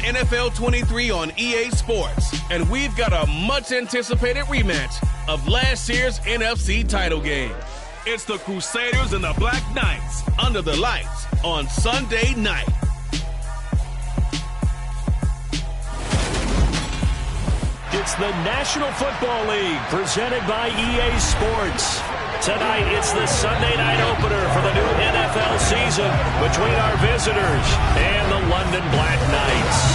NFL 23 on EA Sports, and we've got a much-anticipated rematch of last year's NFC title game. It's the Crusaders and the BlackKnights under the lights on Sunday night. It's the National Football League presented by EA Sports. Tonight, it's the Sunday night opener for the new NFL season between our visitors and the London BlackKnights.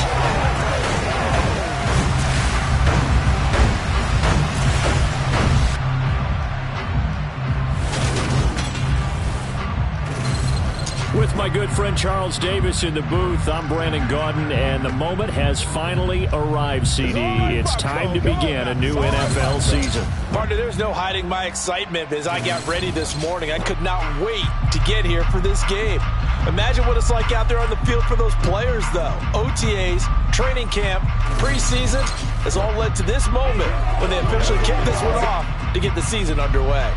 With my good friend Charles Davis in the booth, I'm Brandon Gaudin, and the moment has finally arrived, CD. It's time to begin a new NFL season. Partner, there's no hiding my excitement as I got ready this morning. I could not wait to get here for this game. Imagine what it's like out there on the field for those players, though. OTAs, training camp, preseason has all led to this moment when they officially kick this one off to get the season underway.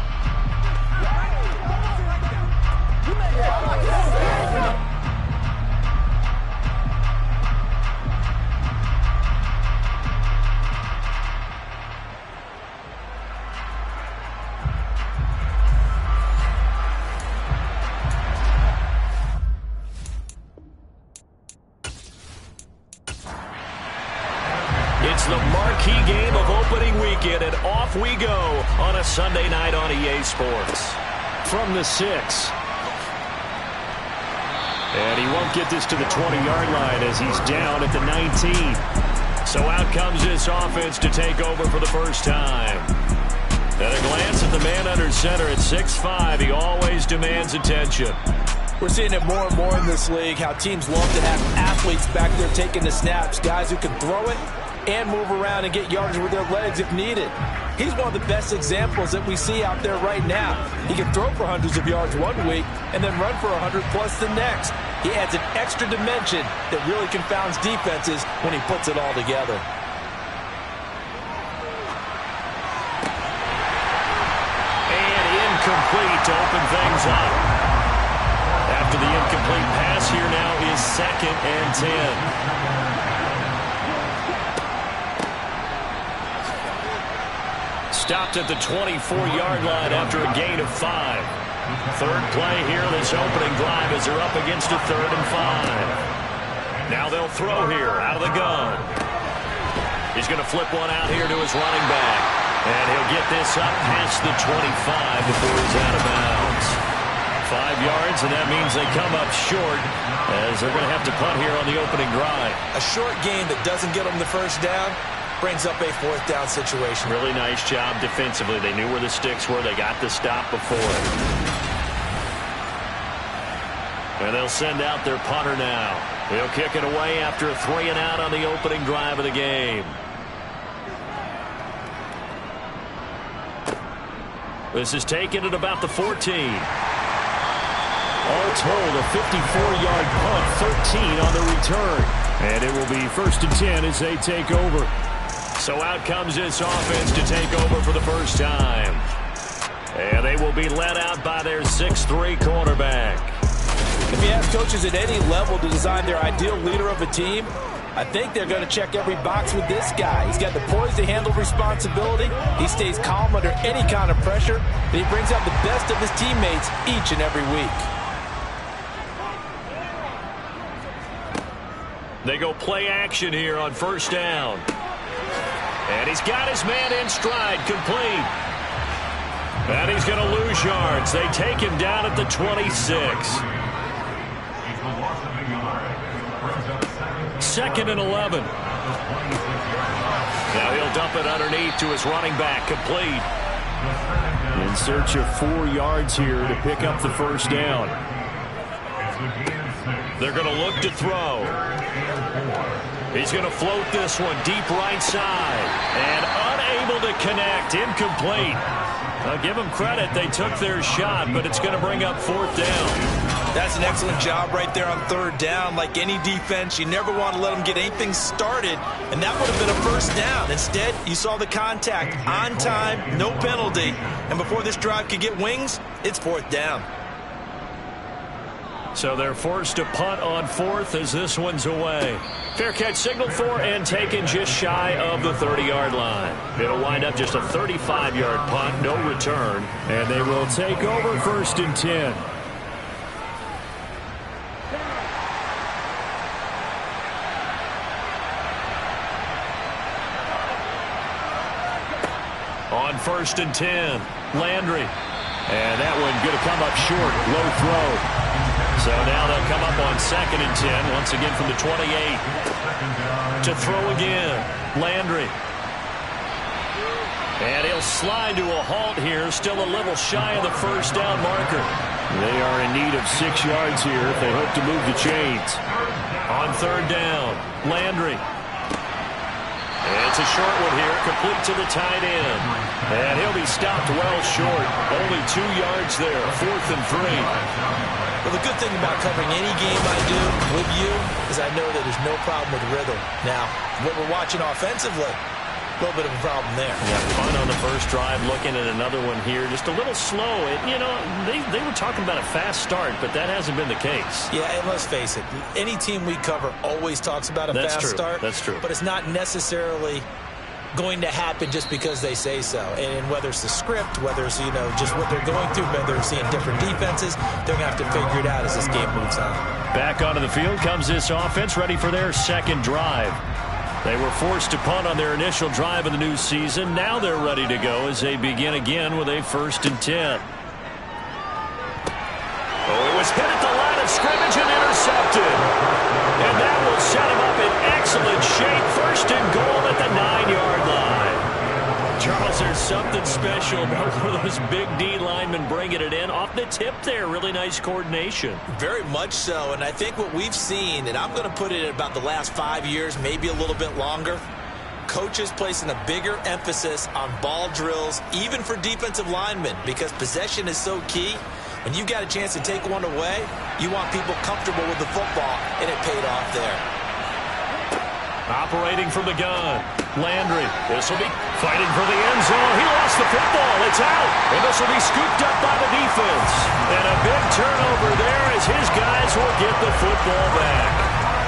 It's the marquee game of opening weekend, and off we go on a Sunday night on EA Sports. From the 6. And he won't get this to the 20-yard line as he's down at the 19. So out comes this offense to take over for the first time. At a glance at the man under center at 6'5", he always demands attention. We're seeing it more and more in this league, how teams love to have athletes back there taking the snaps, guys who can throw it and move around and get yardage with their legs if needed. He's one of the best examples that we see out there right now. He can throw for hundreds of yards one week and then run for 100+ the next. He adds an extra dimension that really confounds defenses when he puts it all together. And incomplete to open things up. After the incomplete pass, here now is 2nd and 10. Stopped at the 24-yard line after a gain of 5. Third play here this opening drive as they're up against a 3rd and 5. Now they'll throw here out of the gun. He's going to flip one out here to his running back. And he'll get this up past the 25 before he's out of bounds. 5 yards, and that means they come up short as they're going to have to punt here on the opening drive. A short game that doesn't get them the first down brings up a 4th down situation. Really nice job defensively. They knew where the sticks were. They got the stop before it. And they'll send out their punter now. He'll kick it away after a 3 and out on the opening drive of the game. This is taken at about the 14. All told, a 54-yard punt, 13 on the return. And it will be 1st and 10 as they take over. So out comes this offense to take over for the first time. And they will be led out by their 6'3" quarterback. If you ask coaches at any level to design their ideal leader of a team, I think they're going to check every box with this guy. He's got the poise to handle responsibility. He stays calm under any kind of pressure. And he brings out the best of his teammates each and every week. They go play action here on 1st down. And he's got his man in stride, complete. And he's going to lose yards. They take him down at the 26. 2nd and 11. Now he'll dump it underneath to his running back, complete. In search of 4 yards here to pick up the 1st down. They're going to look to throw. He's going to float this one deep right side. And unable to connect. Incomplete. I'll give them credit. They took their shot, but it's going to bring up 4th down. That's an excellent job right there on 3rd down. Like any defense, you never want to let them get anything started, and that would have been a 1st down. Instead, you saw the contact on time, no penalty, and before this drive could get wings, it's 4th down. So they're forced to punt on fourth as this one's away. Fair catch signaled for and taken just shy of the 30-yard line. It'll wind up just a 35-yard punt, no return. And they will take over 1st and 10. On 1st and 10, Landry. And that one going to come up short, low throw. So now they'll come up on 2nd and 10, once again from the 28. To throw again, Landry. And he'll slide to a halt here, still a little shy of the 1st down marker. They are in need of 6 yards here if they hope to move the chains. On 3rd down, Landry. It's a short one here, complete to the tight end. And he'll be stopped well short. Only 2 yards there, 4th and 3. Well, the good thing about covering any game I do with you is I know that there's no problem with rhythm. Now, what we're watching offensively, a little bit of a problem there. Yeah, fun on the first drive, looking at another one here. Just a little slow. You know, they were talking about a fast start, but that hasn't been the case. Yeah, and let's face it, any team we cover always talks about a fast start. That's true. But it's not necessarily going to happen just because they say so. And whether it's the script, whether it's, just what they're going through, whether they're seeing different defenses, they're going to have to figure it out as this game moves on. Back onto the field comes this offense, ready for their 2nd drive. They were forced to punt on their initial drive of the new season. Now they're ready to go as they begin again with a 1st and 10. Oh, it was hit at the line of scrimmage and intercepted. And that will set him up in excellent shape. 1st and goal at the 9-yard line. Charles, there's something special about one of those big D linemen bringing it in. Off the tip there, really nice coordination. Very much so, and I think what we've seen, and I'm going to put it at about the last 5 years, maybe a little bit longer, coaches placing a bigger emphasis on ball drills, even for defensive linemen, because possession is so key. When you got a chance to take one away, you want people comfortable with the football, and it paid off there. Operating from the gun, Landry. This will be fighting for the end zone. He lost the football. It's out. And this will be scooped up by the defense. And a big turnover there as his guys will get the football back.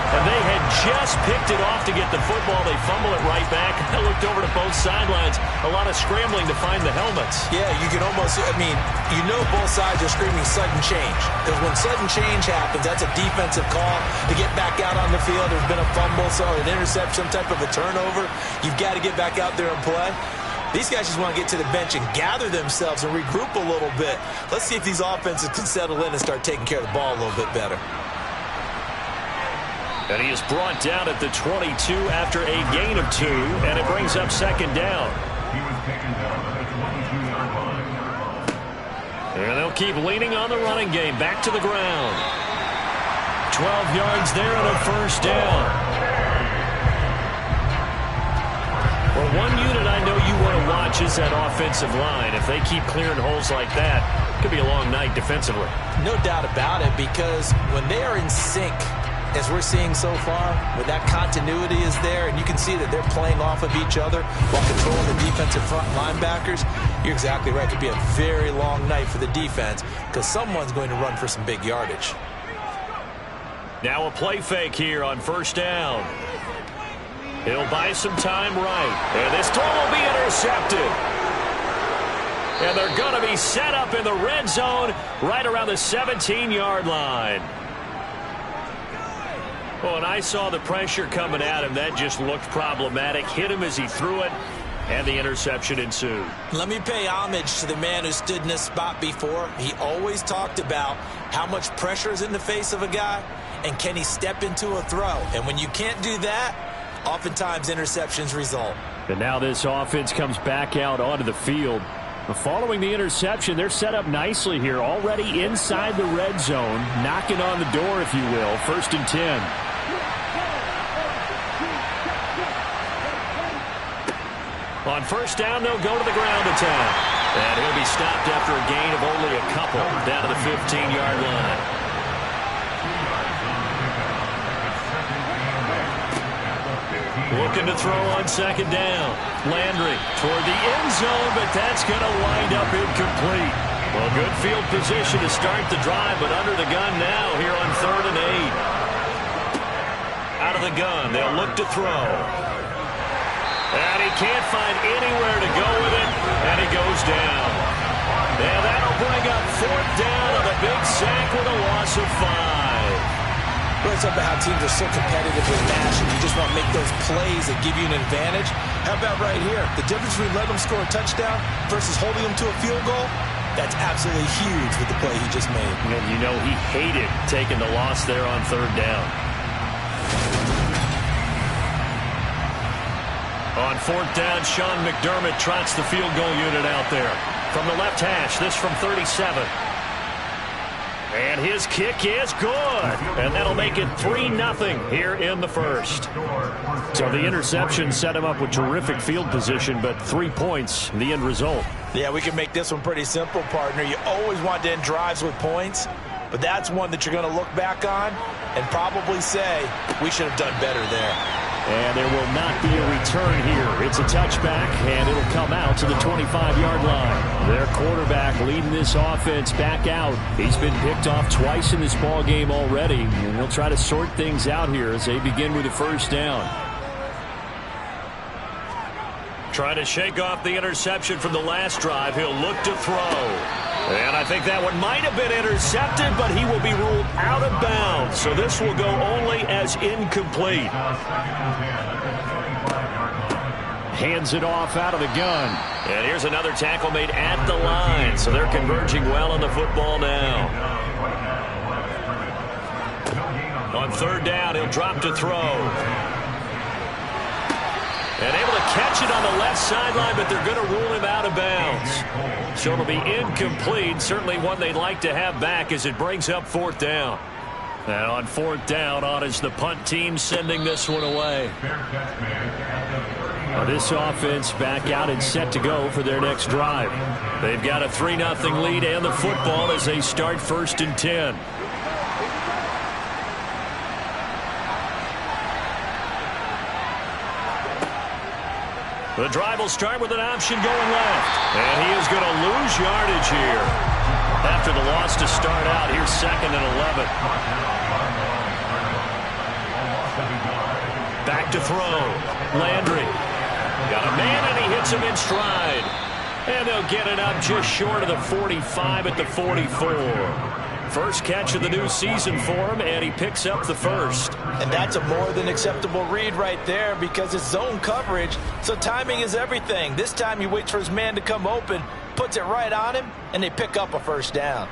And they had just picked it off to get the football. They fumble it right back. I looked over to both sidelines. A lot of scrambling to find the helmets. Yeah, you can almost, both sides are screaming sudden change. Because when sudden change happens, that's a defensive call to get back out on the field. There's been a fumble, so an interception, some type of a turnover. You've got to get back out there and play. These guys just want to get to the bench and gather themselves and regroup a little bit. Let's see if these offenses can settle in and start taking care of the ball a little bit better. And he is brought down at the 22 after a gain of 2, and it brings up 2nd down. He was taken down at the 22-yard line. And they'll keep leaning on the running game. Back to the ground. 12 yards there on a 1st down. Well, one unit I know you want to watch is that offensive line. If they keep clearing holes like that, it could be a long night defensively. No doubt about it, because when they are in sync, as we're seeing so far, when that continuity is there, and you can see that they're playing off of each other while controlling the defensive front linebackers, you're exactly right. It could be a very long night for the defense because someone's going to run for some big yardage. Now a play fake here on 1st down. He'll buy some time right. And this throw will be intercepted. And they're going to be set up in the red zone right around the 17-yard line. Oh, and I saw the pressure coming at him. That just looked problematic. Hit him as he threw it, and the interception ensued. Let me pay homage to the man who stood in this spot before. He always talked about how much pressure is in the face of a guy, and can he step into a throw. And when you can't do that, oftentimes interceptions result. And now this offense comes back out onto the field. Following the interception, they're set up nicely here, already inside the red zone, knocking on the door, if you will. 1st and 10. On 1st down, they'll go to the ground attack. And he'll be stopped after a gain of only a couple down to the 15-yard line. Looking to throw on 2nd down. Landry toward the end zone, but that's going to wind up incomplete. Well, good field position to start the drive, but under the gun now here on 3rd and 8. Out of the gun, they'll look to throw. And he can't find anywhere to go with it, and he goes down. And that'll bring up 4th down on a big sack with a loss of 5. It's up about how teams are so competitively matched, and you just want to make those plays that give you an advantage. How about right here? The difference between letting them score a touchdown versus holding them to a field goal, that's absolutely huge with the play he just made. And you know he hated taking the loss there on 3rd down. On 4th down, Sean McDermott trots the field goal unit out there. From the left hash, this from 37. And his kick is good. And that'll make it 3-0 here in the first. So the interception set him up with terrific field position, but 3 points, the end result. Yeah, we can make this one pretty simple, partner. You always want to end drives with points, but that's one that you're going to look back on and probably say, we should have done better there. And there will not be a return here. It's a touchback, and it'll come out to the 25-yard line. Their quarterback leading this offense back out. He's been picked off twice in this ball game already, and they'll try to sort things out here as they begin with a 1st down. Trying to shake off the interception from the last drive. He'll look to throw. And I think that one might have been intercepted, but he will be ruled out of bounds. So this will go only as incomplete. Hands it off out of the gun. And here's another tackle made at the line. So they're converging well on the football now. On 3rd down, he'll drop to throw. And able to catch it on the left sideline, but they're going to rule him out of bounds. So it'll be incomplete. Certainly one they'd like to have back as it brings up 4th down. And on 4th down, on is the punt team sending this one away. Now this offense back out and set to go for their next drive. They've got a 3-0 lead and the football as they start 1st and 10. The drive will start with an option going left. And he is going to lose yardage here. After the loss to start out, here's 2nd and 11. Back to throw. Landry. Got a man, and he hits him in stride. And they'll get it up just short of the 45 at the 44. First catch of the new season for him, and he picks up the 1st. And that's a more than acceptable read right there because it's zone coverage, so timing is everything. This time he waits for his man to come open, puts it right on him, and they pick up a 1st down.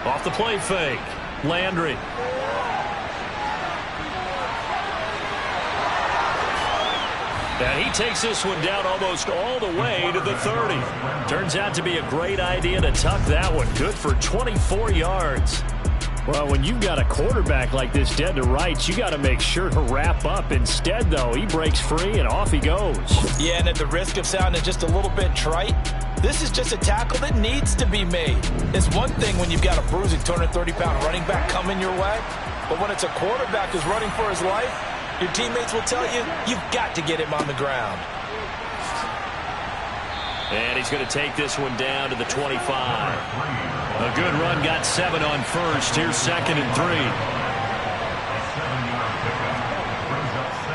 Off the play fake. Landry. And he takes this one down almost all the way to the 30. Turns out to be a great idea to tuck that one. Good for 24 yards. Well, when you've got a quarterback like this dead to rights, you got to make sure to wrap up. Instead, though, he breaks free and off he goes. Yeah, and at the risk of sounding just a little bit trite, this is just a tackle that needs to be made. It's one thing when you've got a bruising 230-pound running back coming your way, but when it's a quarterback who's running for his life, your teammates will tell you, you've got to get him on the ground. And he's going to take this one down to the 25. A good run, got 7 on 1st. Here's 2nd and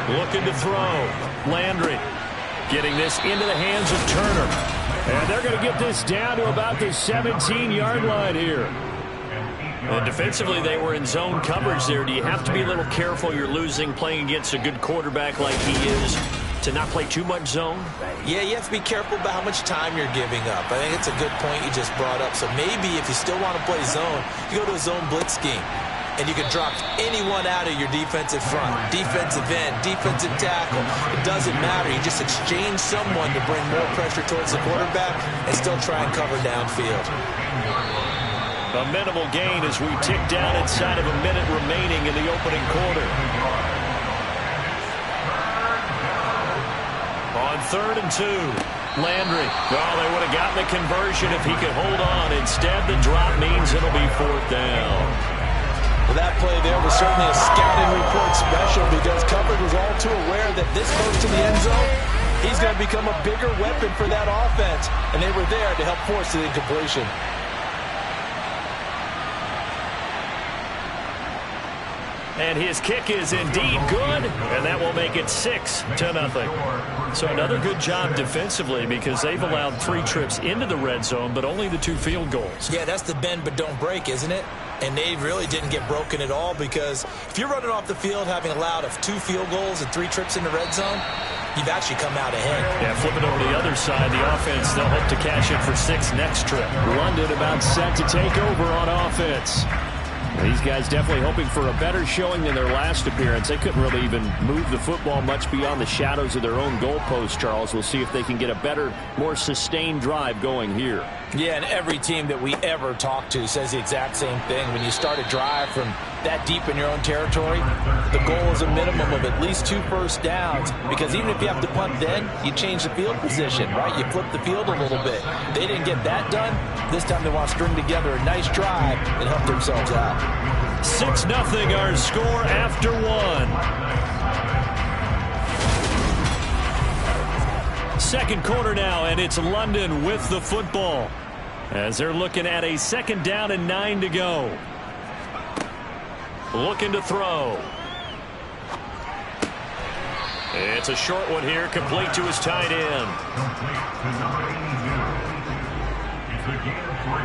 3. Looking to throw. Landry getting this into the hands of Turner. And they're going to get this down to about the 17-yard line here. And defensively, they were in zone coverage there. Do you have to be a little careful? You're losing playing against a good quarterback like he is to not play too much zone? Yeah, you have to be careful about how much time you're giving up. I think it's a good point you just brought up. So maybe if you still want to play zone, you go to a zone blitz scheme. And you can drop anyone out of your defensive front, defensive end, defensive tackle. It doesn't matter. You just exchange someone to bring more pressure towards the quarterback and still try and cover downfield. A minimal gain as we tick down inside of a minute remaining in the opening quarter. On 3rd and 2, Landry. Well, they would have gotten the conversion if he could hold on. Instead, the drop means it'll be 4th down. Well, that play there was certainly a scouting report special because coverage was all too aware that this close to the end zone, he's going to become a bigger weapon for that offense, and they were there to help force the incompletion. And his kick is indeed good, and that will make it 6-0. So another good job defensively because they've allowed 3 trips into the red zone, but only the 2 field goals. Yeah, that's the bend but don't break, isn't it? And they really didn't get broken at all because if you're running off the field having allowed 2 field goals and 3 trips in the red zone, you've actually come out ahead. Yeah, flip it over to the other side. The offense, they'll hope to cash it for 6 next trip. London about set to take over on offense. These guys definitely hoping for a better showing than their last appearance. They couldn't really even move the football much beyond the shadows of their own goalpost, Charles. We'll see if they can get a better, more sustained drive going here. Yeah, and every team that we ever talk to says the exact same thing. When you start a drive from that deep in your own territory, the goal is a minimum of at least 2 first downs because even if you have to punt then, you change the field position, right? You flip the field a little bit. They didn't get that done. This time they want to string together a nice drive and help themselves out. 6-0 our score after 1. Second quarter now, and it's London with the football as they're looking at a 2nd down and 9 to go. Looking to throw. It's a short one here, complete to his tight end. Complete to number 82. It's a gain of 3.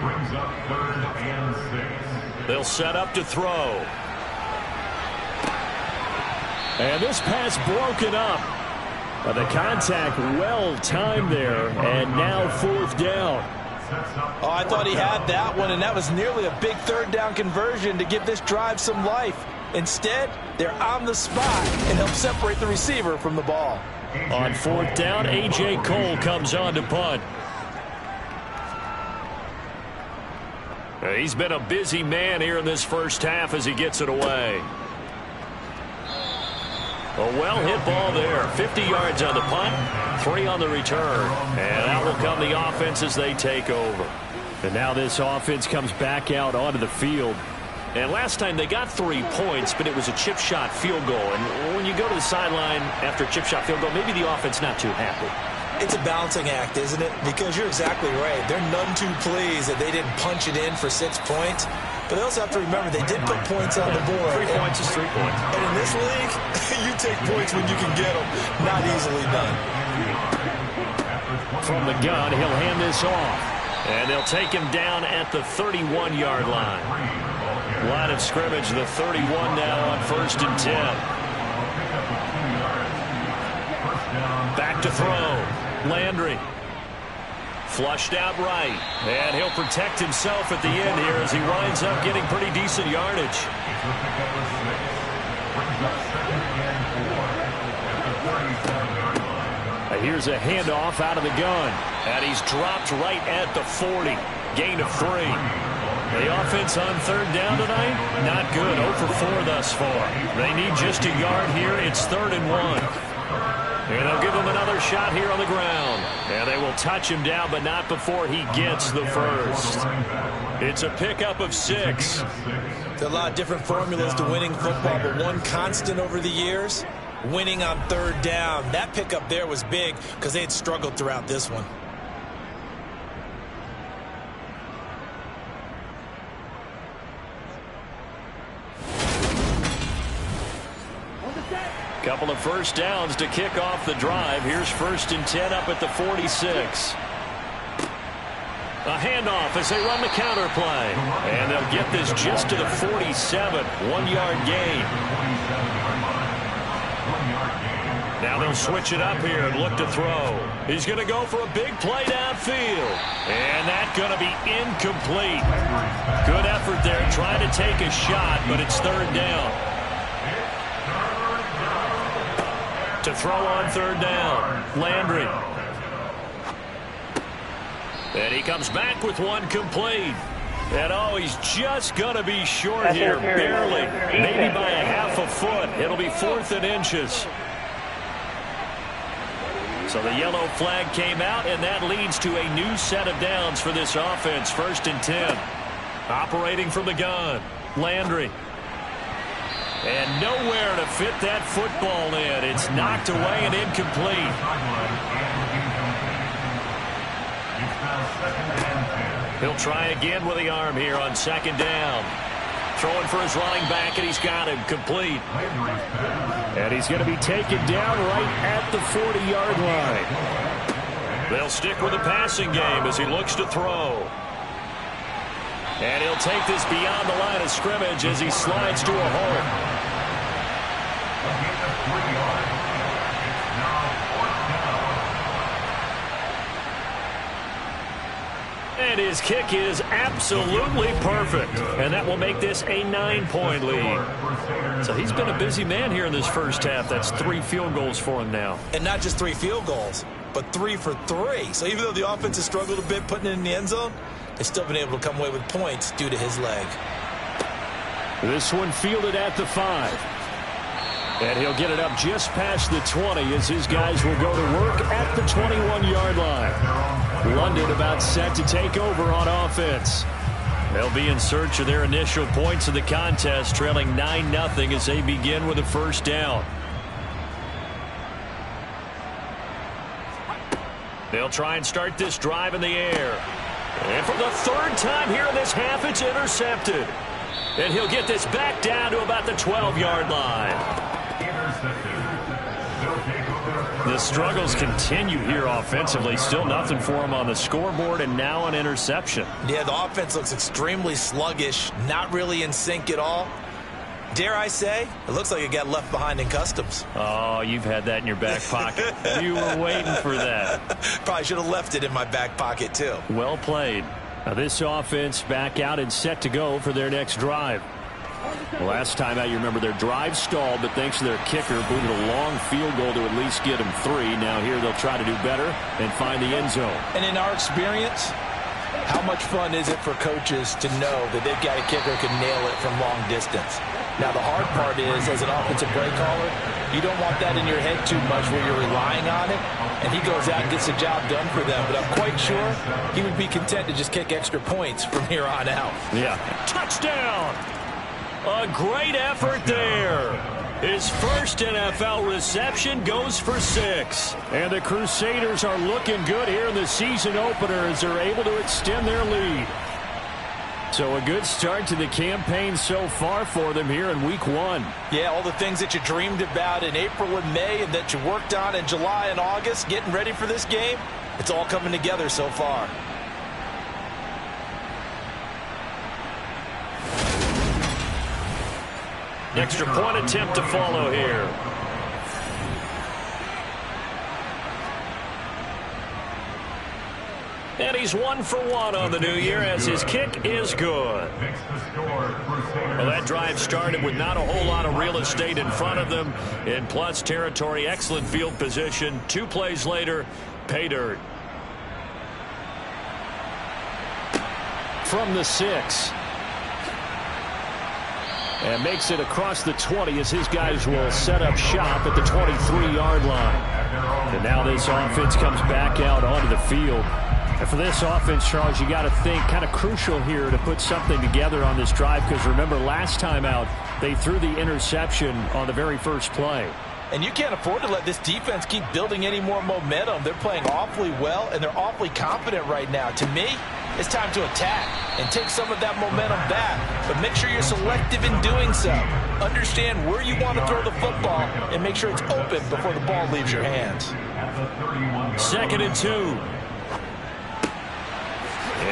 Brings up 3rd and 6. They'll set up to throw. And this pass broken up. The contact well timed there, and now 4th down. Oh, I thought he had that one, and that was nearly a big 3rd down conversion to give this drive some life. Instead, they're on the spot and help separate the receiver from the ball. On 4th down, A.J. Cole comes on to punt. He's been a busy man here in this first half as he gets it away. A well-hit ball there. 50 yards on the punt, 3 on the return. And out will come the offense as they take over. And now this offense comes back out onto the field. And last time they got 3 points, but it was a chip shot field goal. And when you go to the sideline after a chip shot field goal, maybe the offense not too happy. It's a balancing act, isn't it? Because you're exactly right. They're none too pleased that they didn't punch it in for 6 points. But they also have to remember they did put points on the board. 3 points is 3 points. And in this league, you take points when you can get them. Not easily done. From the gun, he'll hand this off. And they'll take him down at the 31-yard line. Line of scrimmage, the 31 now on 1st and 10. Back to throw. Landry. Flushed out right. And he'll protect himself at the end here as he winds up getting pretty decent yardage. Here's a handoff out of the gun. And he's dropped right at the 40. Gain of 3. The offense on 3rd down tonight, not good. 0 for 4 thus far. They need just a yard here. It's 3rd and 1. And they'll give him another shot here on the ground. And they will touch him down, but not before he gets the first. It's a pickup of 6. There's a lot of different formulas to winning football, but one constant over the years, winning on 3rd down. That pickup there was big because they had struggled throughout this one. Couple of first downs to kick off the drive. Here's 1st and 10 up at the 46. A handoff as they run the counter play. And they'll get this just to the 47. 1-yard gain. Now they'll switch it up here and look to throw. He's going to go for a big play downfield. And that's going to be incomplete. Good effort there trying to take a shot, but it's 3rd down. To throw on 3rd down, Landry. And he comes back with one complete. And oh, he's just going to be short here, barely. Maybe by a half a foot. It'll be 4th and inches. So the yellow flag came out, and that leads to a new set of downs for this offense. 1st and 10. Operating from the gun, Landry. And nowhere to fit that football in. It's knocked away and incomplete. He'll try again with the arm here on 2nd down. Throwing for his running back, and he's got him complete. And he's going to be taken down right at the 40-yard line. They'll stick with the passing game as he looks to throw. And he'll take this beyond the line of scrimmage as he slides to a hole. And his kick is absolutely perfect. And that will make this a 9-point lead. So he's been a busy man here in this first half. That's 3 field goals for him now. And not just 3 field goals, but 3 for 3. So even though the offense has struggled a bit putting it in the end zone, they've still been able to come away with points due to his leg. This one fielded at the 5. And he'll get it up just past the 20 as his guys will go to work at the 21-yard line. London about set to take over on offense. They'll be in search of their initial points of the contest, trailing 9-0 as they begin with a 1st down. They'll try and start this drive in the air. And for the 3rd time here in this half, it's intercepted. And he'll get this back down to about the 12-yard line. The struggles continue here offensively. Still nothing for him on the scoreboard, and now an interception. Yeah, the offense looks extremely sluggish, not really in sync at all. Dare I say, it looks like it got left behind in customs. Oh, you've had that in your back pocket. You were waiting for that. Probably should have left it in my back pocket, too. Well played. Now this offense back out and set to go for their next drive. Last time out, you remember their drive stalled, but thanks to their kicker, booted a long field goal to at least get them 3. Now here they'll try to do better and find the end zone. And in our experience, how much fun is it for coaches to know that they've got a kicker who can nail it from long distance? Now, the hard part is, as an offensive play caller, you don't want that in your head too much where you're relying on it, and he goes out and gets the job done for them. But I'm quite sure he would be content to just kick extra points from here on out. Yeah. Touchdown! A great effort there. His first NFL reception goes for 6. And the Crusaders are looking good here in the season opener as they're able to extend their lead. So a good start to the campaign so far for them here in week 1. Yeah, all the things that you dreamed about in April and May and that you worked on in July and August, getting ready for this game, it's all coming together so far. Extra point attempt to follow here. And he's 1 for 1 on the new year as his kick is good. Well, that drive started with not a whole lot of real estate in front of them. In plus territory, excellent field position. 2 plays later, pay dirt. From the 6. And makes it across the 20 as his guys will set up shop at the 23-yard line. And now this offense comes back out onto the field. And for this offense, Charles, you got to think kind of crucial here to put something together on this drive, because remember last time out they threw the interception on the very first play. And you can't afford to let this defense keep building any more momentum. They're playing awfully well, and they're awfully confident right now. To me, it's time to attack and take some of that momentum back. But make sure you're selective in doing so. Understand where you want to throw the football and make sure it's open before the ball leaves your hands. 2nd and 2.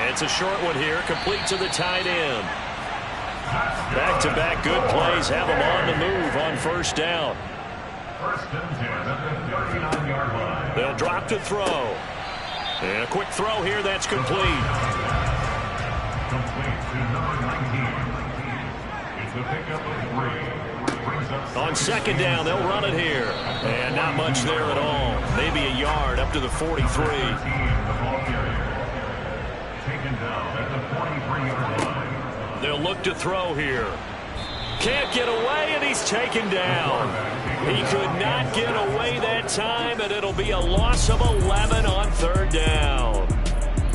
It's a short one here, complete to the tight end. Back-to-back good plays have them on the move on 1st down. 1st and 10 at the 39-yard line. They'll drop to throw. And a quick throw here that's complete. Complete to number 19. It's a pickup of 3. On 2nd down, they'll run it here. And not much there at all. Maybe a yard up to the 43. Taken down at the 43-yard line. They'll look to throw here. Can't get away, and he's taken down. He could not get away that time, and it'll be a loss of 11 on third down.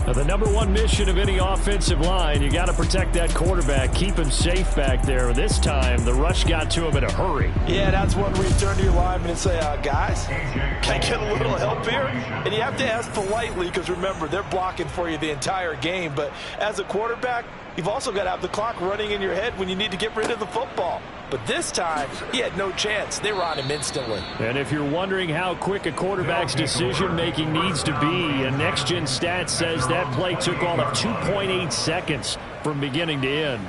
Now, the number one mission of any offensive line, you got to protect that quarterback, keep him safe back there. This time, the rush got to him in a hurry. Yeah, that's when we turn to your lineman and say, guys, can I get a little help here? And you have to ask politely because, remember, they're blocking for you the entire game. But as a quarterback, you've also got to have the clock running in your head when you need to get rid of the football. But this time, he had no chance. They were on him instantly. And if you're wondering how quick a quarterback's decision-making needs to be, a next-gen stat says that play took all of 2.8 seconds from beginning to end.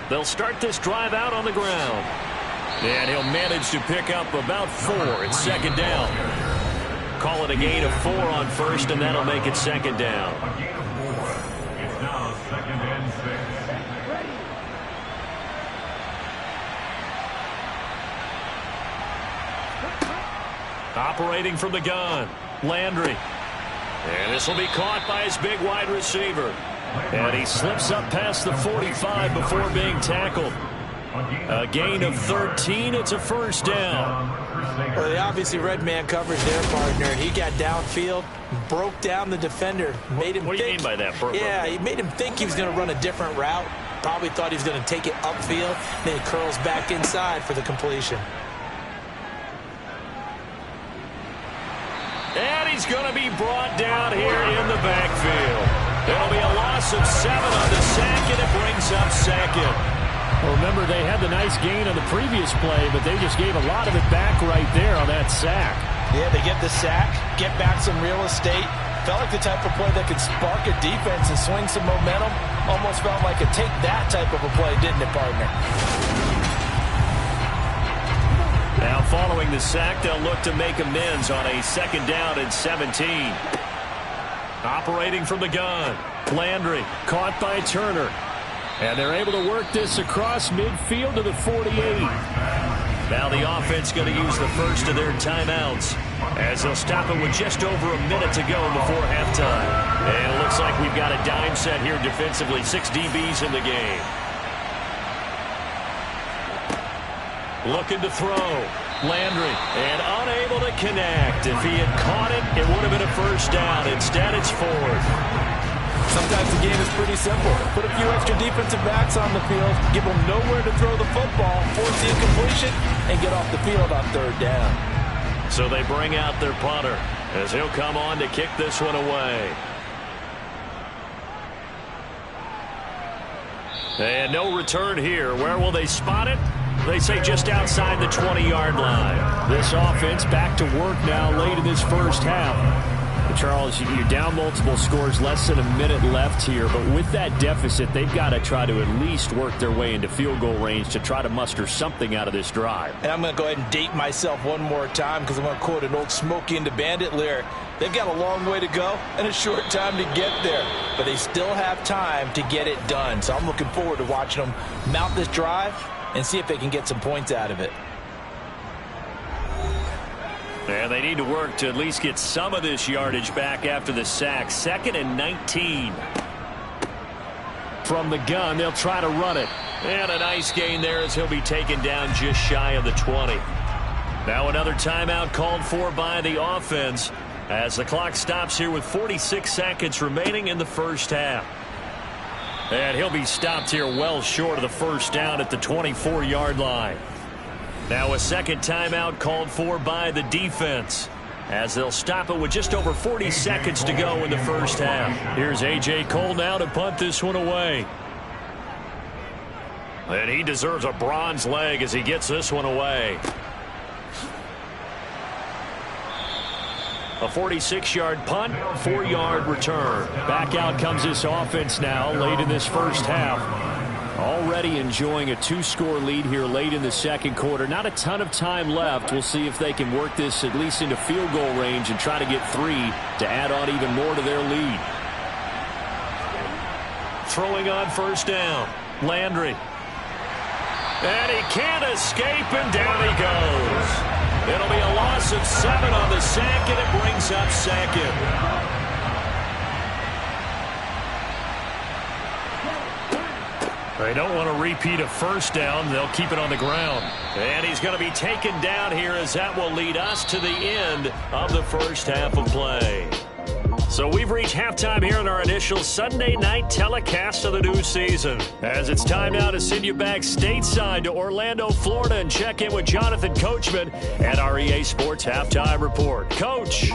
They'll start this drive out on the ground. And he'll manage to pick up about 4. It's second down. Call it a gain of 4 on first, and that'll make it second down. A gain of 4. It's now second and 6. Operating from the gun, Landry. And this will be caught by his big wide receiver. And he slips up past the 45 before being tackled. A gain of 13. It's a first down. Well, they obviously read man coverage there, partner, and he got downfield, broke down the defender, made him What do you mean by that, Burko? Yeah, he made him think he was going to run a different route. Probably thought he was going to take it upfield. Then he curls back inside for the completion. And he's going to be brought down here in the backfield. It'll be a loss of 7 on the sack, and it brings up second. Well, remember, they had the nice gain on the previous play, but they just gave a lot of it back right there on that sack. Yeah, they get the sack, get back some real estate. Felt like the type of play that could spark a defense and swing some momentum. Almost felt like a take that type of a play, didn't it, partner? Now, following the sack, they'll look to make amends on a second down and 17. Operating from the gun, Landry, caught by Turner. And they're able to work this across midfield to the 48. Now the offense going to use the first of their timeouts as they'll stop it with just over a minute to go before halftime. And it looks like we've got a dime set here defensively. 6 DBs in the game. Looking to throw. Landry, and unable to connect. If he had caught it, it would have been a first down. Instead, it's 4th. Sometimes the game is pretty simple. Put a few extra defensive backs on the field, give them nowhere to throw the football, force the incompletion, and get off the field on third down. So they bring out their punter as he'll come on to kick this one away. And no return here. Where will they spot it? They say just outside the 20-yard line. This offense back to work now late in this first half. Charles, you're down multiple scores, less than a minute left here, but with that deficit, they've got to try to at least work their way into field goal range to try to muster something out of this drive. And I'm going to go ahead and date myself one more time because I'm going to quote an old Smokey and the Bandit lyric. They've got a long way to go and a short time to get there, but they still have time to get it done. So I'm looking forward to watching them mount this drive and see if they can get some points out of it. And they need to work to at least get some of this yardage back after the sack. 2nd and 19. From the gun, they'll try to run it. And a nice gain there as he'll be taken down just shy of the 20. Now another timeout called for by the offense as the clock stops here with 46 seconds remaining in the first half. And he'll be stopped here well short of the first down at the 24-yard line. Now a second timeout called for by the defense as they'll stop it with just over 40 seconds to go in the first half. Here's A.J. Cole now to punt this one away. And he deserves a bronze leg as he gets this one away. A 46-yard punt, 4-yard return. Back out comes this offense now late in this first half. Already enjoying a 2-score lead here late in the second quarter. Not a ton of time left. We'll see if they can work this at least into field goal range and try to get 3 to add on even more to their lead. Throwing on first down. Landry. And he can't escape, and down he goes. It'll be a loss of 7 on the sack, and it brings up second. They don't want to repeat a first down. They'll keep it on the ground. And he's going to be taken down here, as that will lead us to the end of the first half of play. So we've reached halftime here in our initial Sunday night telecast of the new season. As it's time now to send you back stateside to Orlando, Florida, and check in with Jonathan Coachman at our EA Sports Halftime Report. Coach.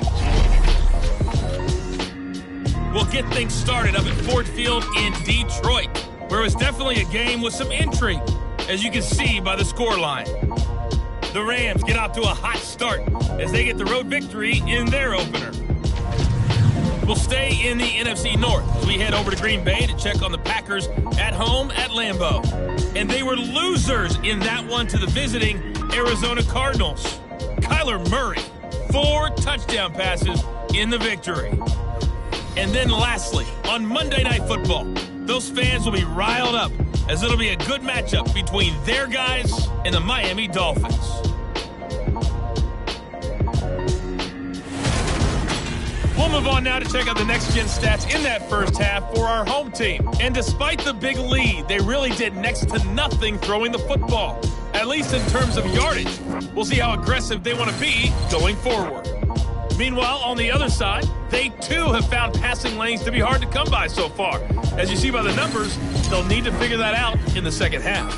We'll get things started up at Ford Field in Detroit, where it's definitely a game with some intrigue, as you can see by the scoreline. The Rams get out to a hot start as they get the road victory in their opener. We'll stay in the NFC North as we head over to Green Bay to check on the Packers at home at Lambeau. And they were losers in that one to the visiting Arizona Cardinals. Kyler Murray, 4 touchdown passes in the victory. And then lastly, on Monday Night Football, those fans will be riled up as it'll be a good matchup between their guys and the Miami Dolphins. We'll move on now to check out the next-gen stats in that first half for our home team. And despite the big lead, they really did next to nothing throwing the football, at least in terms of yardage. We'll see how aggressive they want to be going forward. Meanwhile, on the other side, they too have found passing lanes to be hard to come by so far. As you see by the numbers, they'll need to figure that out in the second half.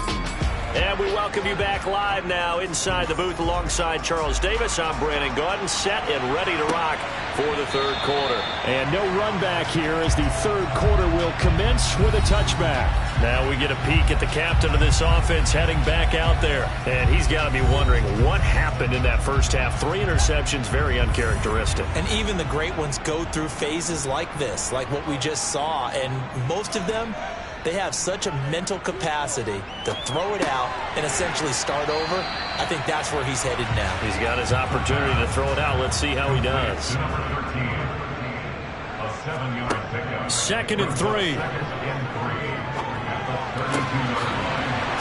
And we welcome you back live now inside the booth alongside Charles Davis. I'm Brandon Gaudin, set and ready to rock for the third quarter. And no run back here as the third quarter will commence with a touchback. Now we get a peek at the captain of this offense heading back out there. And he's got to be wondering what happened in that first half. 3 interceptions, very uncharacteristic. And even the great ones go through phases like this, like what we just saw. And most of them, they have such a mental capacity to throw it out and essentially start over. I think that's where he's headed now. He's got his opportunity to throw it out. Let's see how he does. Number 13, a 7-yard pickup. 2nd and 3.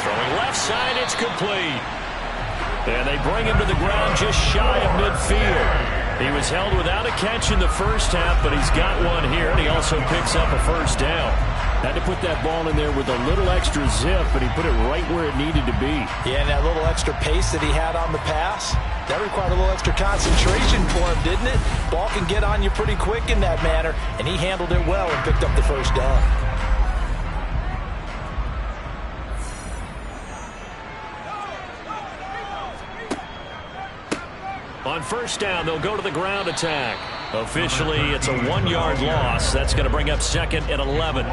Throwing left side, it's complete. And they bring him to the ground just shy of midfield. He was held without a catch in the first half, but he's got one here, and he also picks up a first down. Had to put that ball in there with a little extra zip, but he put it right where it needed to be. Yeah, and that little extra pace that he had on the pass, that required a little extra concentration for him, didn't it? Ball can get on you pretty quick in that manner, and he handled it well and picked up the first down. On first down, they'll go to the ground attack. Officially, it's a 1-yard loss. That's going to bring up 2nd and 11.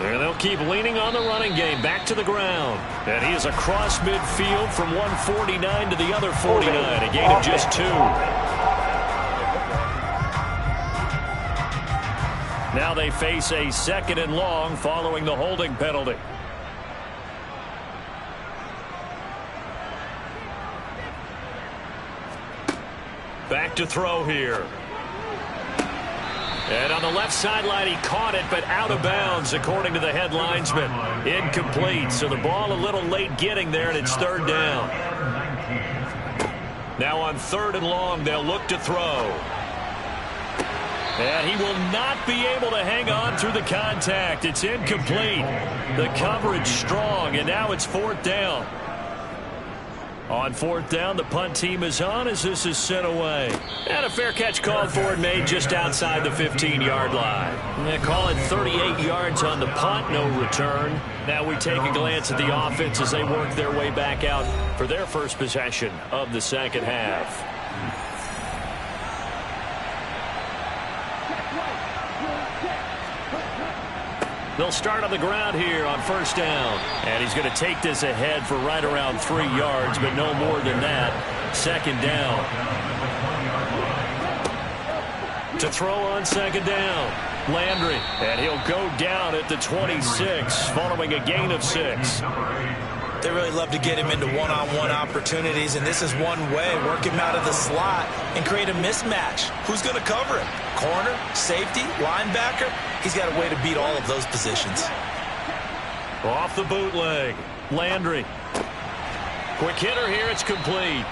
And they'll keep leaning on the running game. Back to the ground. And he is across midfield from 149 to the other 49. A gain of just 2. Now they face a 2nd and long following the holding penalty. Back to throw here. And on the left sideline, he caught it, but out of bounds, according to the head linesman. Incomplete, so the ball a little late getting there, and it's 3rd down. Now on 3rd and long, they'll look to throw. And he will not be able to hang on through the contact. It's incomplete. The coverage strong, and now it's 4th down. On 4th down, the punt team is on as this is sent away. And a fair catch called for and made just outside the 15-yard line. They call it 38 yards on the punt, no return. Now we take a glance at the offense as they work their way back out for their first possession of the second half. They'll start on the ground here on first down. And he's going to take this ahead for right around 3 yards, but no more than that. 2nd down. To throw on 2nd down, Landry. And he'll go down at the 26, following a gain of 6. They really love to get him into one-on-one opportunities, and this is one way. Work him out of the slot and create a mismatch. Who's going to cover him? Corner, safety, linebacker? He's got a way to beat all of those positions. Off the bootleg. Landry. Quick hitter here. It's complete.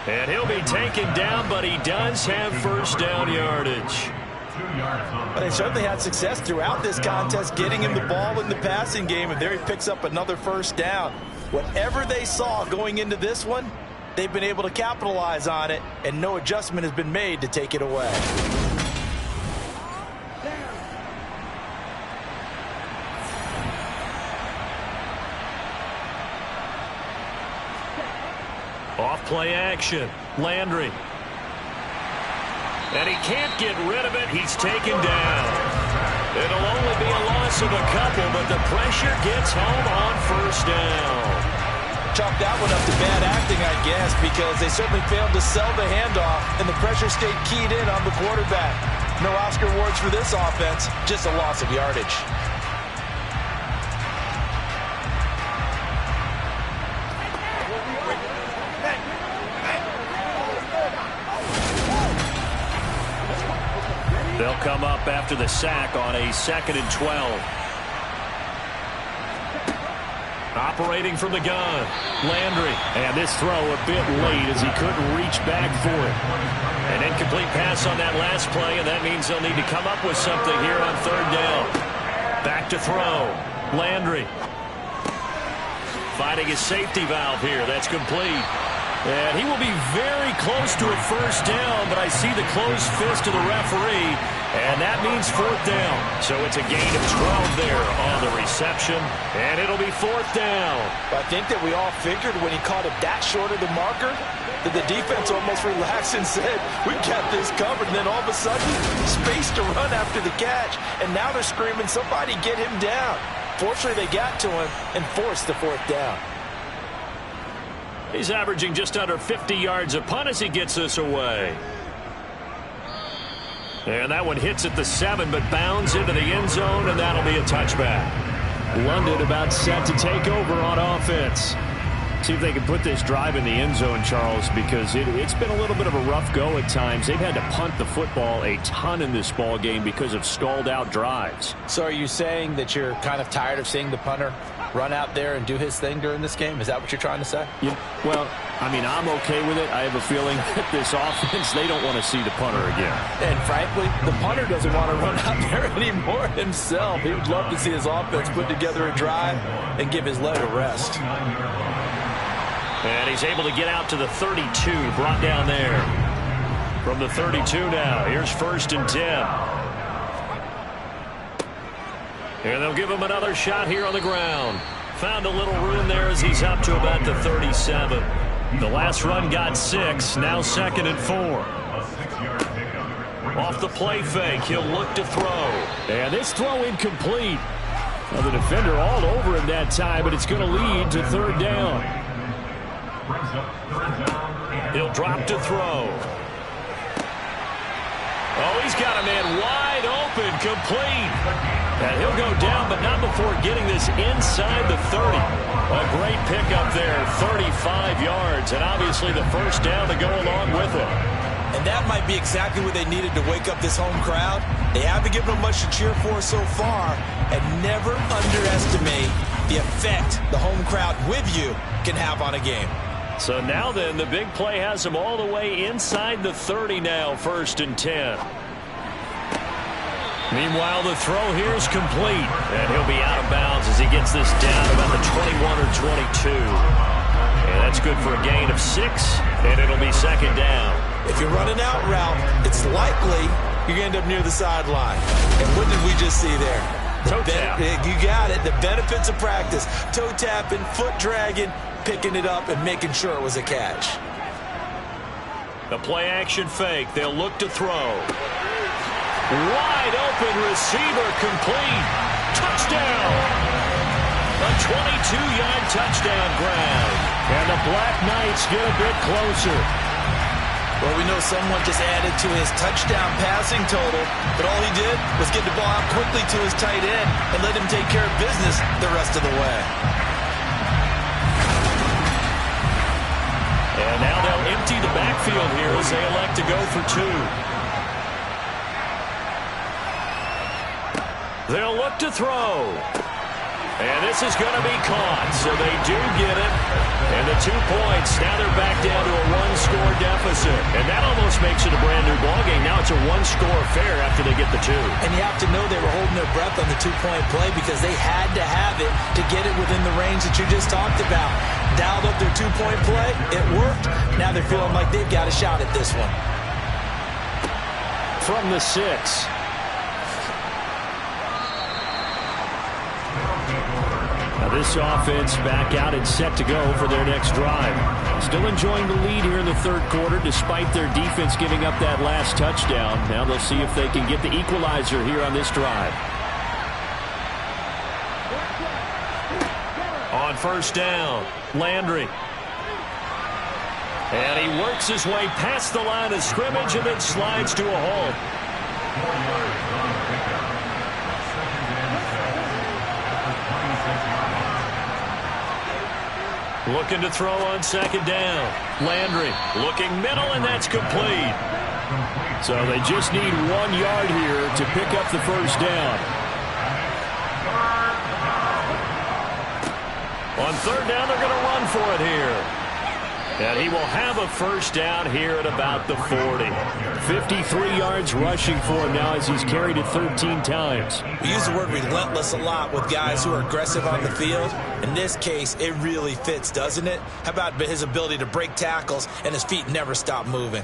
And he'll be taken down, but he does have first down yardage. But they certainly had success throughout this contest getting him the ball in the passing game, and there he picks up another first down. Whatever they saw going into this one, they've been able to capitalize on it, and no adjustment has been made to take it away. Off play action. Landry. And he can't get rid of it. He's taken down. It'll only be a loss of a couple, but the pressure gets home on first down. Chalk that one up to bad acting, I guess, because they certainly failed to sell the handoff, and the pressure stayed keyed in on the quarterback. No Oscar awards for this offense, just a loss of yardage. They'll come up after the sack on a 2nd and 12. Operating from the gun. Landry. And this throw a bit late as he couldn't reach back for it. An incomplete pass on that last play, and that means they'll need to come up with something here on 3rd down. Back to throw. Landry. Finding his safety valve here. That's complete. And he will be very close to a first down, but I see the closed fist of the referee, and that means 4th down. So it's a gain of 12 there on the reception, and it'll be 4th down. I think that we all figured when he caught it that short of the marker that the defense almost relaxed and said, we got this covered, and then all of a sudden, space to run after the catch, and now they're screaming, somebody get him down. Fortunately, they got to him and forced the 4th down. He's averaging just under 50 yards a punt as he gets this away. And that one hits at the 7, but bounds into the end zone, and that'll be a touchback. London about set to take over on offense. See if they can put this drive in the end zone, Charles, because it's been a little bit of a rough go at times. They've had to punt the football a ton in this ball game because of stalled-out drives. So are you saying that you're kind of tired of seeing the punter run out there and do his thing during this game? Is that what you're trying to say? Yeah, well, I mean, I'm okay with it. I have a feeling that this offense, they don't want to see the punter again. And frankly, the punter doesn't want to run out there anymore himself. He would love to see his offense put together a drive and give his leg a rest. And he's able to get out to the 32, brought down there. From the 32 now, here's 1st and 10. And they'll give him another shot here on the ground. Found a little room there as he's up to about the 37. The last run got 6, now 2nd and 4. Off the play fake, he'll look to throw. And this throw incomplete. Well, the defender all over him that time, but it's going to lead to 3rd down. He'll drop to throw. Oh, he's got a man wide open, complete. And he'll go down, but not before getting this inside the 30. A great pickup there, 35 yards, and obviously the first down to go along with it. And that might be exactly what they needed to wake up this home crowd. They haven't given them much to cheer for so far, and never underestimate the effect the home crowd with you can have on a game. So now then, the big play has him all the way inside the 30 now, 1st and 10. Meanwhile, the throw here is complete, and he'll be out of bounds as he gets this down about the 21 or 22. And that's good for a gain of 6, and it'll be 2nd down. If you're running out route, it's likely you're going to end up near the sideline. And what did we just see there? Toe tap. You got it. The benefits of practice. Toe tapping, foot dragging, picking it up, and making sure it was a catch. The play action fake. They'll look to throw. Wide open receiver, complete. Touchdown. A 22-yard touchdown grab. And the BlackKnights get a bit closer. Well, we know someone just added to his touchdown passing total, but all he did was get the ball out quickly to his tight end and let him take care of business the rest of the way. And now they'll empty the backfield here as they elect to go for 2. They'll look to throw. And this is going to be caught, so they do get it. And the 2 points, now they're back down to a one-score deficit. And that almost makes it a brand-new ballgame. Now it's a one-score affair after they get the 2. And you have to know they were holding their breath on the 2-point play because they had to have it to get it within the range that you just talked about. Dialed up their 2-point play. It worked. Now they're feeling like they've got a shot at this one. From the 6. Now this offense back out and set to go for their next drive. Still enjoying the lead here in the third quarter despite their defense giving up that last touchdown. Now they'll see if they can get the equalizer here on this drive. On first down, Landry. And he works his way past the line of scrimmage and then slides to a halt. Looking to throw on second down. Landry looking middle, and that's complete. So they just need 1 yard here to pick up the first down. On third down, they're going to run for it here. And he will have a first down here at about the 40. 53 yards rushing for him now as he's carried it 13 times. We use the word relentless a lot with guys who are aggressive on the field. In this case, it really fits, doesn't it? How about his ability to break tackles and his feet never stop moving?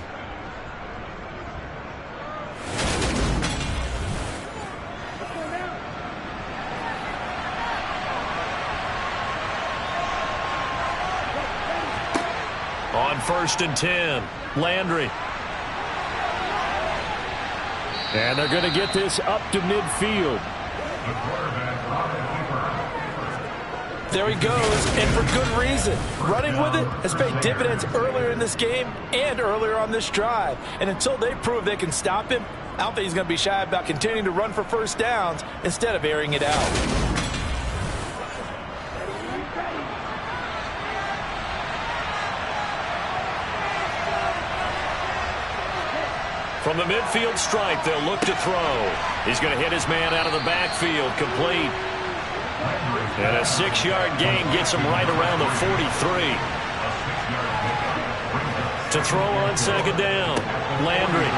On first and 10, Landry. And they're going to get this up to midfield. There he goes, and for good reason. Running with it has paid dividends earlier in this game and earlier on this drive. And until they prove they can stop him, I don't think he's going to be shy about continuing to run for first downs instead of airing it out. From the midfield stripe, they'll look to throw. He's going to hit his man out of the backfield, complete. And a 6-yard gain gets him right around the 43. To throw on second down, Landry.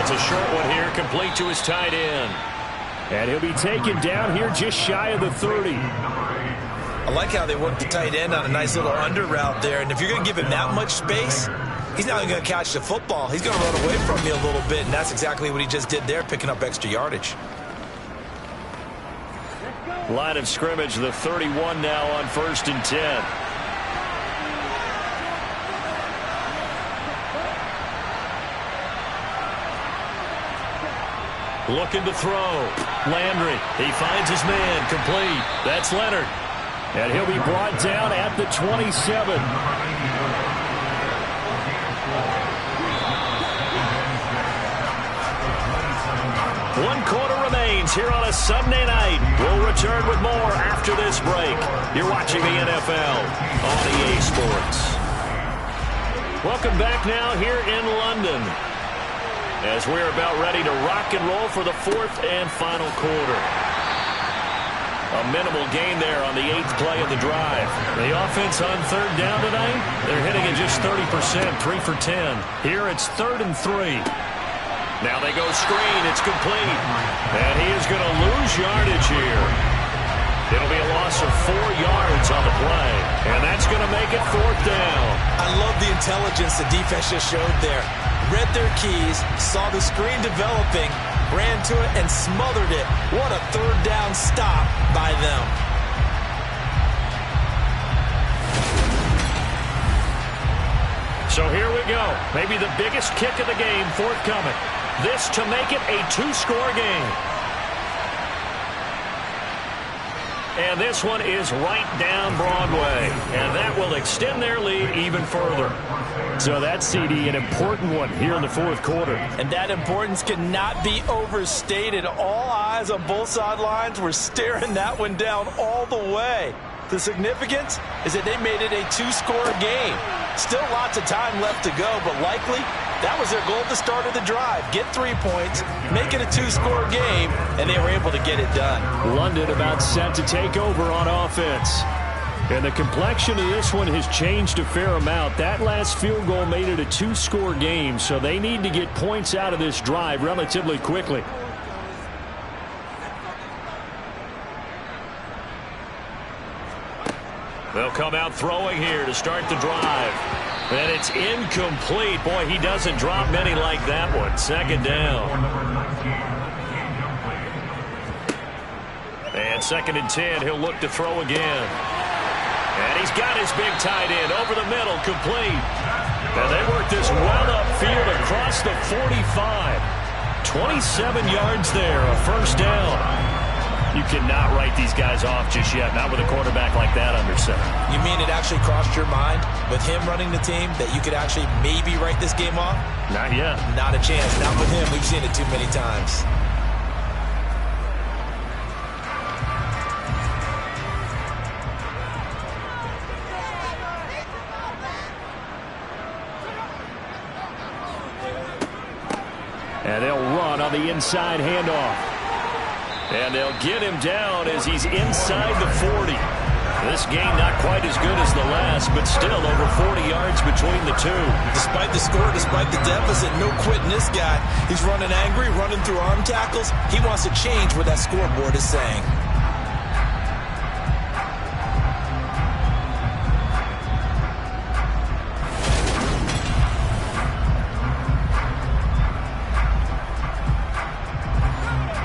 It's a short one here, complete to his tight end. And he'll be taken down here just shy of the 30. I like how they work the tight end on a nice little under route there. And if you're going to give him that much space, he's not even going to catch the football. He's going to run away from you a little bit, and that's exactly what he just did there, picking up extra yardage. Line of scrimmage, the 31 now on first and 10. Looking to throw. Landry, he finds his man, complete. That's Leonard. And he'll be brought down at the 27. 1 quarter remains here on a Sunday night. We'll return with more after this break. You're watching the NFL on EA Sports. Welcome back now here in London as we're about ready to rock and roll for the 4th and final quarter. A minimal gain there on the 8th play of the drive. The offense on third down tonight, they're hitting at just 30%, 3 for 10. Here it's 3rd and 3. Now they go screen. It's complete. And he is going to lose yardage here. It'll be a loss of 4 yards on the play. And that's going to make it 4th down. I love the intelligence the defense just showed there. Read their keys, saw the screen developing, ran to it, and smothered it. What a third down stop by them. So here we go. Maybe the biggest kick of the game forthcoming. This to make it a 2-score game. And this one is right down Broadway. And that will extend their lead even further. So that's, CD, an important one here in the 4th quarter. And that importance cannot be overstated. All eyes on both sidelines were staring that one down all the way. The significance is that they made it a two-score game. Still lots of time left to go, but likely that was their goal at the start of the drive. Get 3 points, make it a two-score game, and they were able to get it done. London about set to take over on offense. And the complexion of this one has changed a fair amount. That last field goal made it a two-score game, so they need to get points out of this drive relatively quickly. They'll come out throwing here to start the drive. And it's incomplete. Boy, he doesn't drop many like that one. Second down. And 2nd and 10, he'll look to throw again. And he's got his big tight end over the middle, complete. And they work this well upfield across the 45. 27 yards there, a first down. You cannot write these guys off just yet, not with a quarterback like that under center. You mean it actually crossed your mind with him running the team that you could actually maybe write this game off? Not yet. Not a chance. Not with him. We've seen it too many times. And they'll run on the inside handoff. And they'll get him down as he's inside the 40. This game not quite as good as the last, but still over 40 yards between the two. Despite the score, despite the deficit, no quitting this guy. He's running angry, running through arm tackles. He wants to change what that scoreboard is saying.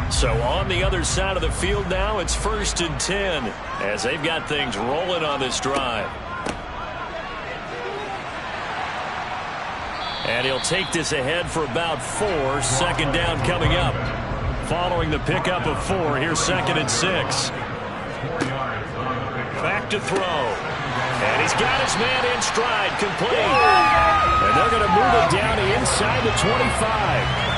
So on the other side of the field now, it's 1st and 10 as they've got things rolling on this drive. And he'll take this ahead for about 4. 2nd down coming up. Following the pickup of 4, here's 2nd and 6. Back to throw. And he's got his man in stride, complete. And they're going to move it down to inside the 25.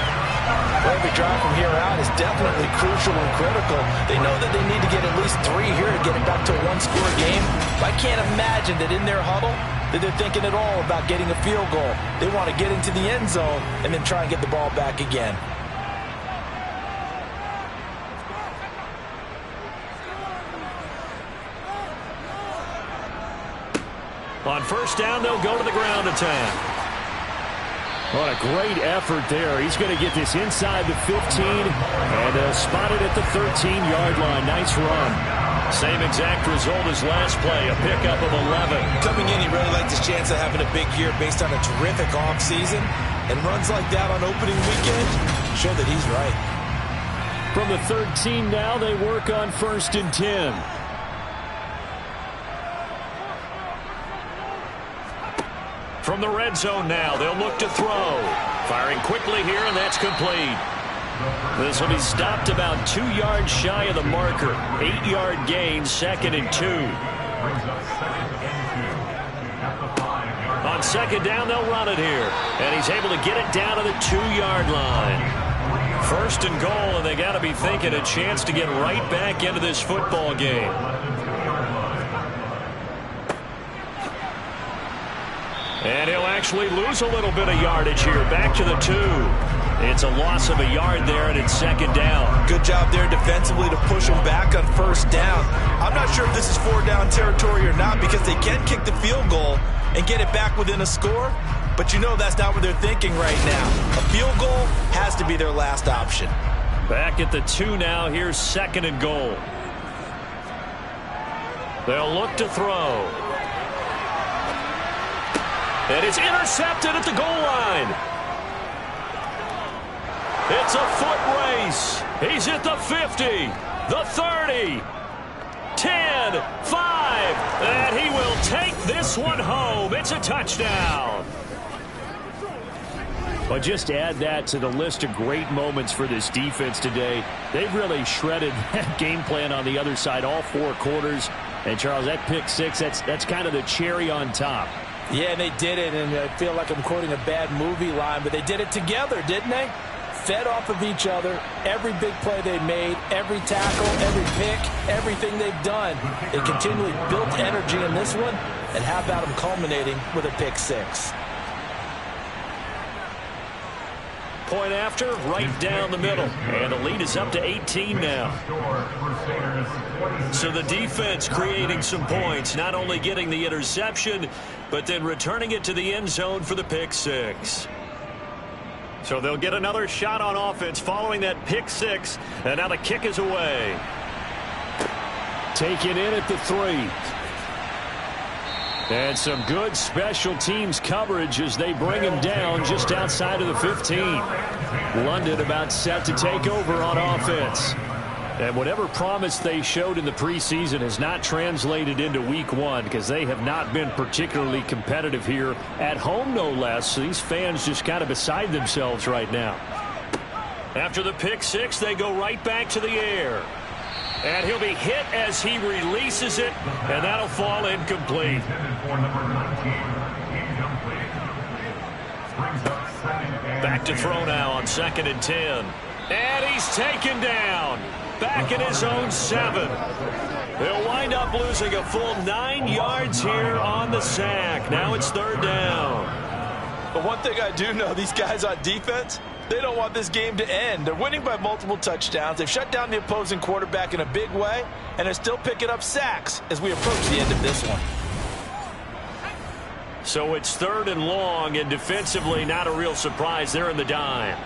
Every drive from here out is definitely crucial and critical. They know that they need to get at least 3 here to get it back to a one-score game. I can't imagine that in their huddle that they're thinking at all about getting a field goal. They want to get into the end zone and then try and get the ball back again. On 1st down, they'll go to the ground attack. What a great effort there. He's going to get this inside the 15, and they'll spot it at the 13-yard line. Nice run. Same exact result as last play, a pickup of 11. Coming in, he really liked his chance of having a big year based on a terrific offseason, and runs like that on opening weekend show that he's right. From the 13 now, they work on 1st and 10. From the red zone now, they'll look to throw. Firing quickly here, and that's complete. This will be stopped about 2 yards shy of the marker. 8-yard gain, 2nd and 2. On 2nd down, they'll run it here. And he's able to get it down to the 2-yard line. 1st and goal, and they got to be thinking a chance to get right back into this football game. And he'll actually lose a little bit of yardage here. Back to the 2. It's a loss of a yard there, and it's 2nd down. Good job there defensively to push him back on 1st down. I'm not sure if this is 4-down territory or not because they can kick the field goal and get it back within a score. But you know that's not what they're thinking right now. A field goal has to be their last option. Back at the 2 now. Here's 2nd and goal. They'll look to throw. And it's intercepted at the goal line. It's a foot race. He's at the 50, the 30, 10, 5, and he will take this one home. It's a touchdown. Well, just add that to the list of great moments for this defense today. They've really shredded that game plan on the other side all 4 quarters. And, Charles, that pick 6, that's kind of the cherry on top. Yeah, they did it, and I feel like I'm quoting a bad movie line, but they did it together, didn't they? fed off of each other. Every big play they made, every tackle, every pick, everything they've done, they continually built energy in this one, and how about them culminating with a pick six? Point after, right down the middle. And the lead is up to 18 now. So the defense creating some points, not only getting the interception, but then returning it to the end zone for the pick six. So they'll get another shot on offense following that pick six. And now the kick is away. Taken in at the 3. And some good special teams coverage as they bring him down just outside of the 15. London about set to take over on offense. And whatever promise they showed in the preseason has not translated into week 1 because they have not been particularly competitive here at home, no less. So these fans just kind of beside themselves right now. After the pick six, they go right back to the air. And he'll be hit as he releases it, and that'll fall incomplete. Back to throw now on 2nd and 10. And he's taken down. Back in his own 7. They'll wind up losing a full 9 yards here on the sack. Now it's 3rd down. But one thing I do know, these guys on defense, they don't want this game to end. They're winning by multiple touchdowns. They've shut down the opposing quarterback in a big way, and they're still picking up sacks as we approach the end of this one. So it's 3rd and long, and defensively not a real surprise. They're in the dime.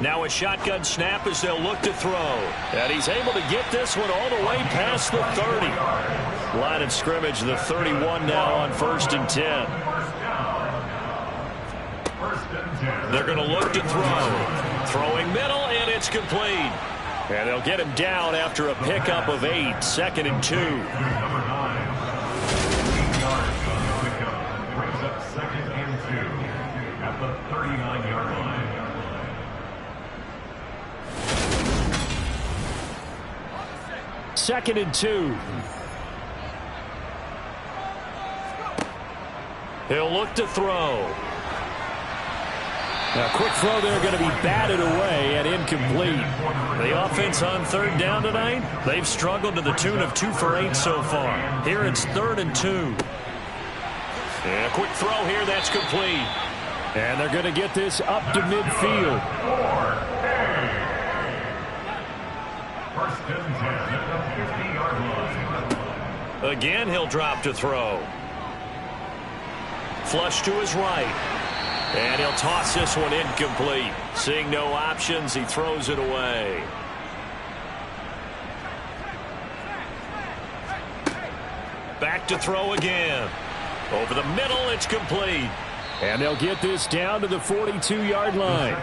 Now a shotgun snap as they'll look to throw. And he's able to get this one all the way past the 30. Line of scrimmage, the 31 now on 1st and 10. They're going to look to throw. Throwing middle, and it's complete. And they'll get him down after a pickup of 8. 2nd and 2. Brings up 2nd and 2 at the 39-yard line. Second and 2. He'll look to throw. A quick throw there going to be batted away and incomplete. The offense on 3rd down tonight, they've struggled to the tune of 2 for 8 so far. Here it's 3rd and 2. And a quick throw here, that's complete. And they're going to get this up to midfield. 1st and 10 at the 50-yard line. Again, he'll drop to throw. Flush to his right. And he'll toss this one incomplete. Seeing no options, he throws it away. Back to throw again. Over the middle, it's complete. And they'll get this down to the 42-yard line.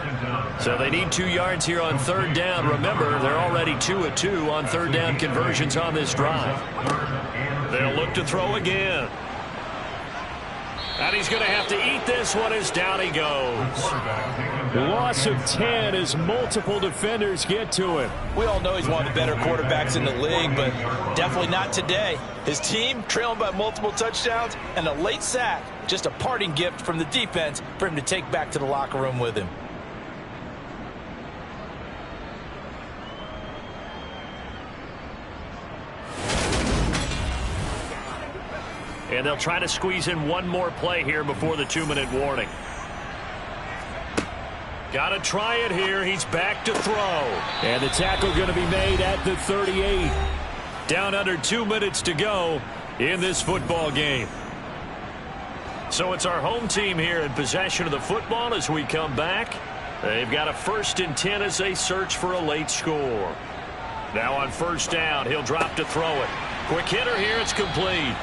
So they need 2 yards here on 3rd down. Remember, they're already 2 of 2 on 3rd down conversions on this drive. They'll look to throw again. And he's going to have to eat this one as down he goes. Loss of 10 as multiple defenders get to him. We all know he's one of the better quarterbacks in the league, but definitely not today. His team trailing by multiple touchdowns and a late sack. Just a parting gift from the defense for him to take back to the locker room with him. And they'll try to squeeze in one more play here before the 2-minute warning. Got to try it here. He's back to throw. And the tackle going to be made at the 38. Down under 2 minutes to go in this football game. So it's our home team here in possession of the football as we come back. They've got a 1st and 10 as they search for a late score. Now on 1st down, he'll drop to throw it. Quick hitter here, it's complete.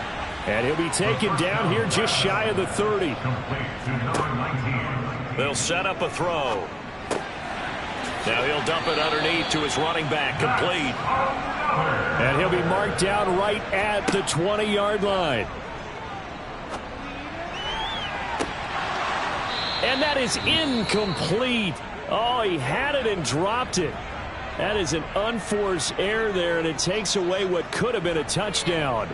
And he'll be taken down here just shy of the 30. They'll set up a throw. Now he'll dump it underneath to his running back, complete. And he'll be marked down right at the 20-yard line. And that is incomplete. Oh, he had it and dropped it. That is an unforced error there, and it takes away what could have been a touchdown.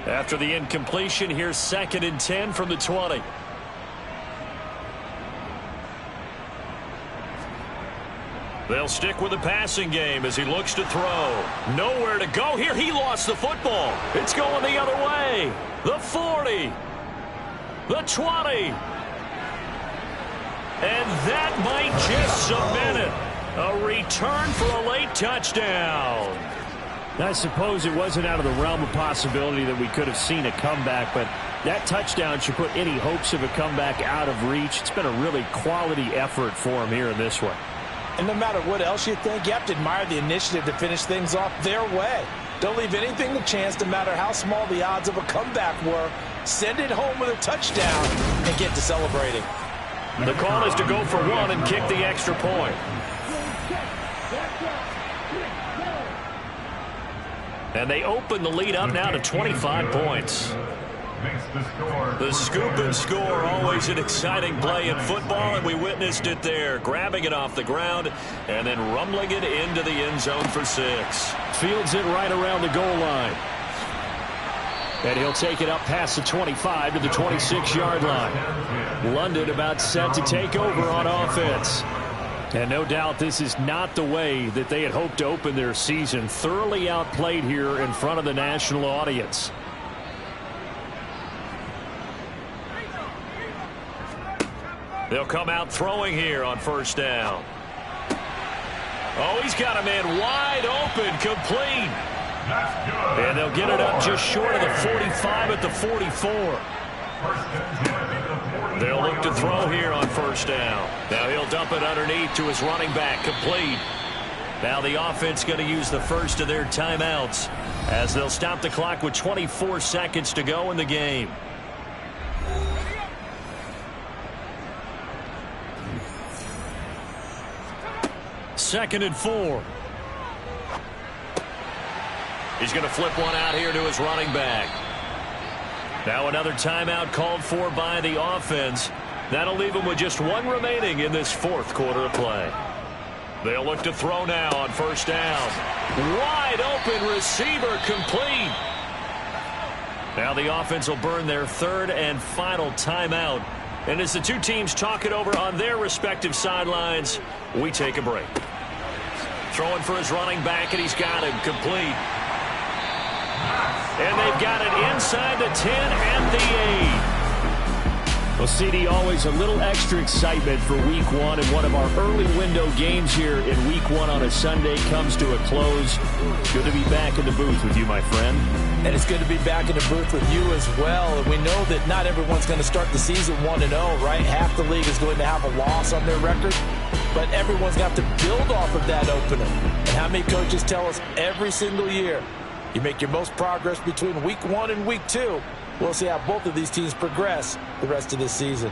After the incompletion, here's 2nd and 10 from the 20. They'll stick with the passing game as he looks to throw. Nowhere to go here. He lost the football. It's going the other way. The 40. The 20. And that might just cement it. A return for a late touchdown. I suppose it wasn't out of the realm of possibility that we could have seen a comeback, but that touchdown should put any hopes of a comeback out of reach. It's been a really quality effort for him here in this one. And no matter what else you think, you have to admire the initiative to finish things off their way. Don't leave anything to chance, no matter how small the odds of a comeback were. Send it home with a touchdown and get to celebrating. The call is to go for one and kick the extra point. And they open the lead up now to 25 points. The scoop and score, always an exciting play in football, and we witnessed it there, grabbing it off the ground and then rumbling it into the end zone for 6. Fields it right around the goal line. And he'll take it up past the 25 to the 26-yard line. London about set to take over on offense. And no doubt this is not the way that they had hoped to open their season. Thoroughly outplayed here in front of the national audience. They'll come out throwing here on 1st down. Oh, he's got a man wide open, complete. And they'll get it up just short of the 45 at the 44. They'll look to throw here on 1st down. Now he'll dump it underneath to his running back, complete. Now the offense going to use the first of their timeouts as they'll stop the clock with 24 seconds to go in the game. Second and 4. He's going to flip one out here to his running back. Now another timeout called for by the offense. That'll leave him with just one remaining in this 4th quarter of play. They'll look to throw now on 1st down. Wide open receiver, complete. Now the offense will burn their 3rd and final timeout. And as the two teams talk it over on their respective sidelines, we take a break. Throwing for his running back, and he's got him, complete. And they've got it inside the 10 and the 8. Well, CD, always a little extra excitement for Week 1, and one of our early window games here in Week 1 on a Sunday comes to a close. Good to be back in the booth with you, my friend. And it's good to be back in the booth with you as well. And we know that not everyone's going to start the season 1-0, right? Half the league is going to have a loss on their record. But everyone's going to have to build off of that opener. And how many coaches tell us every single year, you make your most progress between Week 1 and Week 2. We'll see how both of these teams progress the rest of this season.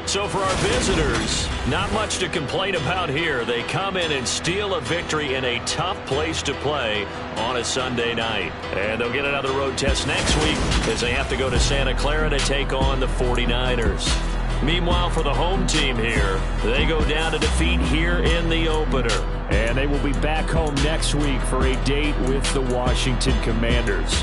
So for our visitors, not much to complain about here. They come in and steal a victory in a tough place to play on a Sunday night. And they'll get another road test next week as they have to go to Santa Clara to take on the 49ers. Meanwhile, for the home team here, they go down to defeat here in the opener. And they will be back home next week for a date with the Washington Commanders.